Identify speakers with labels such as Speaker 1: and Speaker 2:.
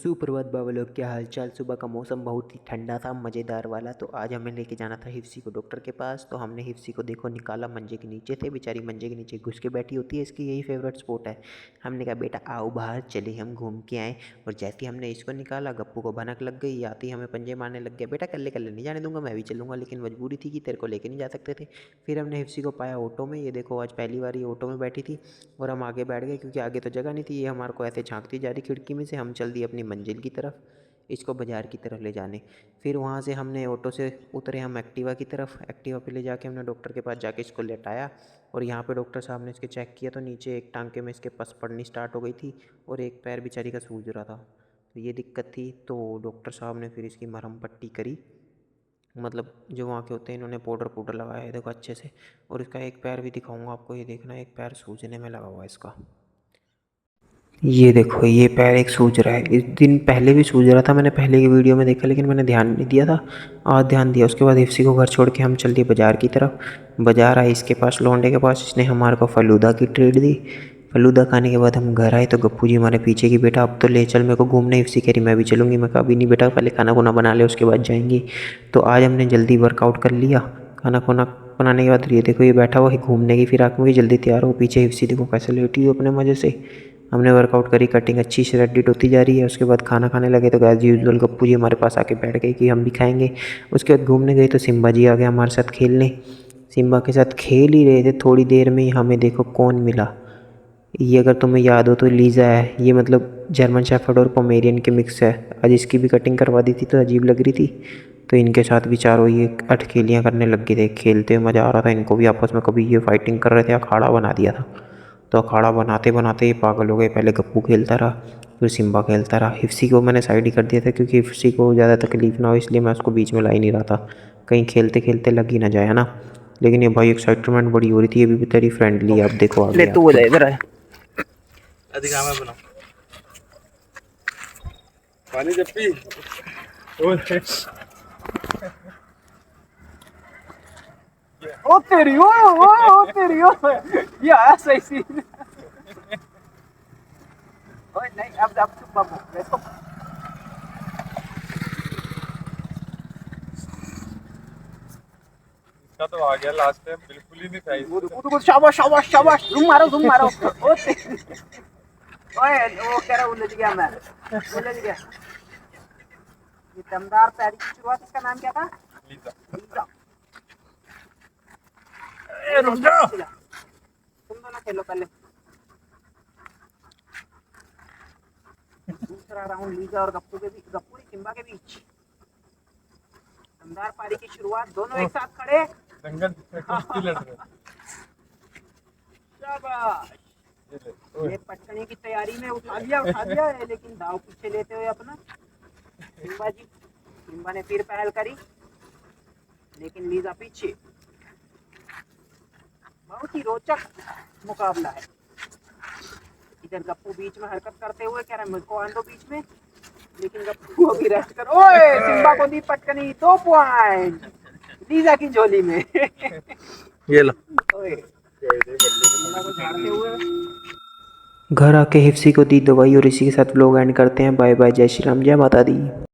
Speaker 1: सुप्रभात बाबा लोग, क्या हाल चाल। सुबह का मौसम बहुत ही ठंडा था, मज़ेदार वाला। तो आज हमें लेके जाना था हिप्सी को डॉक्टर के पास। तो हमने हिप्सी को देखो निकाला, मंजे के नीचे थे, बेचारी मंजे के नीचे घुस के बैठी होती है, इसकी यही फेवरेट स्पॉट है। हमने कहा बेटा आओ बाहर चले, हम घूम के आए। और जैसे ही हमने इसको निकाला, गप्पू को भनक लग गई, आती हमें पंजे मारने लग गया। बेटा कल्ले कल्ले नहीं जाने दूंगा, मैं भी चलूंगा, लेकिन मजबूरी थी कि तेरे को लेके नहीं जा सकते थे। फिर हमने हिप्सी को पाया ऑटो में, ये देखो आज पहली बार ये ऑटो में बैठी थी। और हम आगे बैठ गए क्योंकि आगे तो जगह नहीं थी। ये हमारे को ऐसे झांकती जा रही खिड़की में से, हम चल दिए अपनी मंजिल की तरफ, इसको बाज़ार की तरफ ले जाने। फिर वहाँ से हमने ऑटो से उतरे हम एक्टिवा की तरफ। एक्टिवा पे ले जाके हमने डॉक्टर के पास जाके इसको लेटाया। और यहाँ पे डॉक्टर साहब ने इसके चेक किया तो नीचे एक टांके में इसके पस पड़नी स्टार्ट हो गई थी और एक पैर बेचारी का सूज रहा था। तो ये दिक्कत थी। तो डॉक्टर साहब ने फिर इसकी मरहम पट्टी करी, मतलब जो वहाँ के होते हैं, इन्होंने पाउडर पाउडर लगाया है देखो अच्छे से। और इसका एक पैर भी दिखाऊंगा आपको, ये देखना एक पैर सूजने में लगा हुआ है इसका। ये देखो ये पैर एक सूज रहा है, इस दिन पहले भी सूज रहा था, मैंने पहले की वीडियो में देखा लेकिन मैंने ध्यान नहीं दिया था। आज ध्यान दिया। उसके बाद हिप्सी को घर छोड़ के हम चल दिए बाज़ार की तरफ। बाज़ार आए इसके पास, लौंडे के पास, इसने हमारे को फ़लूदा की ट्रीट दी। फ़लूदा खाने के बाद हम घर आए तो गप्पू जी हमारे पीछे की, बेटा अब तो ले चल मेरे को घूमने। हिप्सी कह रही मैं भी चलूँगी। मैं कहा अभी नहीं बेटा, पहले खाना खुना बना ले उसके बाद जाएंगी। तो आज हमने जल्दी वर्कआउट कर लिया। खाना खुना बनाने के बाद ये देखो ये बैठा हुआ है घूमने की फिराक में, जल्दी तैयार हो। पीछे हिप्सी देखो कैसे लेटी हो अपने मज़े से। हमने वर्कआउट करी, कटिंग अच्छी से रेडिट होती जा रही है। उसके बाद खाना खाने लगे तो एज यूजुअल गप्पू जी हमारे पास आके बैठ गए कि हम भी खाएंगे। उसके बाद घूमने गए तो सिम्बा जी आ गए हमारे साथ खेलने। सिम्बा के साथ खेल ही रहे थे, थोड़ी देर में ही हमें देखो कौन मिला। ये अगर तुम्हें याद हो तो लीज़ा है, ये मतलब जर्मन शेफर्ड और पोमेरियन के मिक्स है। आज इसकी भी कटिंग करवा दी थी तो अजीब लग रही थी। तो इनके साथ भी चारों ये अटखेलियाँ करने लग गए थे, खेलते हुए मज़ा आ रहा था इनको भी आपस में। कभी ये फाइटिंग कर रहे थे, अखाड़ा बना दिया था। तो अखाड़ा बनाते बनाते ये पागल हो गए। पहले गप्पू खेलता रहा, फिर सिम्बा खेलता रहा। हिप्सी को मैंने साइड ही कर दिया था क्योंकि हिप्सी को ज़्यादा तकलीफ ना हो, इसलिए मैं उसको बीच में ला ही नहीं रहा था, कहीं खेलते खेलते लग ही ना जाए, है ना। लेकिन ये भाई एक्साइटमेंट बड़ी हो रही थी, ये भी तेरी फ्रेंडली है। अब देखो आ
Speaker 2: ले
Speaker 1: गया।
Speaker 2: तू हो जाए इधर है।
Speaker 3: अधिक आमा बना पानी जब पी
Speaker 2: ओ तेरी ओ तेरी ओ ये आया सही सी। ओए नहीं अब चुप बाबू इसको।
Speaker 3: इसका तो आ गया लास्ट टाइम, बिल्कुल ही नहीं था
Speaker 2: वो शाबाश शाबाश शाबाश, झूम मारो ओ तेरी। ओए वो कह रहा उलझ गया, मैं उलझ गया। ये दमदार पैरी की शुरुआत, इसका नाम क्या था? लीजा। ए रुक जा, तुम दोनों खेलो पहले। दूसरा राउंड लीजा और गप्पू के बीच, गप्पू सिम्बा के बीच। दमदार पारी की शुरुआत, दोनों एक साथ खड़े,
Speaker 3: दंगल कुश्ती लड़ रहे।
Speaker 2: शाबाश। ये पटकने की तैयारी में उठा दिया है, लेकिन दाव पीछे लेते हुए अपना सिम्बा ने फिर पहल करी, लेकिन लीजा पीछे। बहुत ही रोचक मुकाबला है। इधर गप्पू बीच में हरकत करते हुए कह रहा है मुझको आंदो बीच में, लेकिन गप्पू को भी रेस्ट कर। ओए सिम्बा को दी पटकनी, 2 पॉइंट लीजा की झोली में।
Speaker 3: ये लो।
Speaker 2: ओए सिम्बा को झाड़ते हुए
Speaker 1: घर आके हिप्सी को दी दवाई और इसी के साथ व्लॉग एंड करते हैं। बाय बाय, जय श्री राम, जय माता दी।